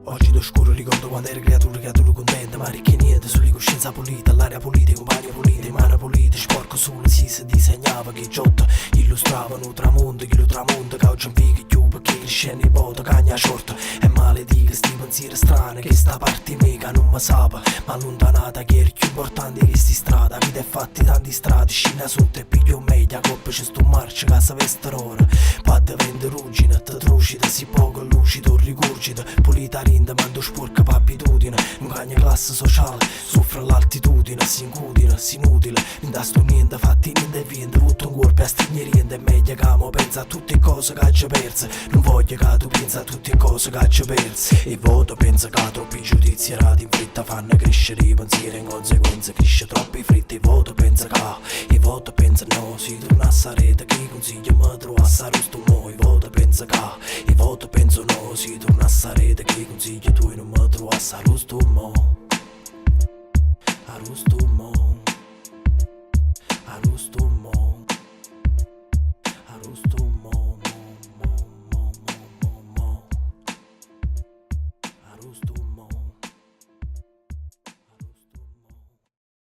Oggi d'oscuro ricordo quando eri creatura contenta, ma ricchi niente, sulle coscienza pulita, l'aria pulita, i compagni puliti, mani pulite, sporco sole si disegnava che Giotto illustravano tramonto, chi lo tramonto, che oggi in che chiude, che cresce in nipote, cagna short, e maledica sti pensieri strani, che sta parte mega non mi sapa, ma allontanata che è più importante che sti strada, vita e fatti tanti strati, scina sotto e piglio meglio, coppa c'è sto marcio, casa vesterora, padde vende ruggine, te trucida, si poco lucido, rigurgita, pulita rinda, mando sporca per abitudine, non cagna classe sociale, soffre l'altitudine, si incudine, si inutile, non da sto niente, fatti niente e viente, tutto un corpo a stigneriente, è meglio che mo pensa a tutte cose che ci perse, non voglio che tu pensa a tutte cose che ci perse, e voto pensa che troppi giudizi errati in fretta fanno crescere i pensieri, in conseguenza cresce troppo in fretta, e voto pensa che, e voto pensa no, si torna a sarete, che consiglio mi trovo a stare sto mo, e voto pensa che, e voto penso no, si torna a sarete, che consiglio tu non mi trovo a stare sto mo, a sto mo.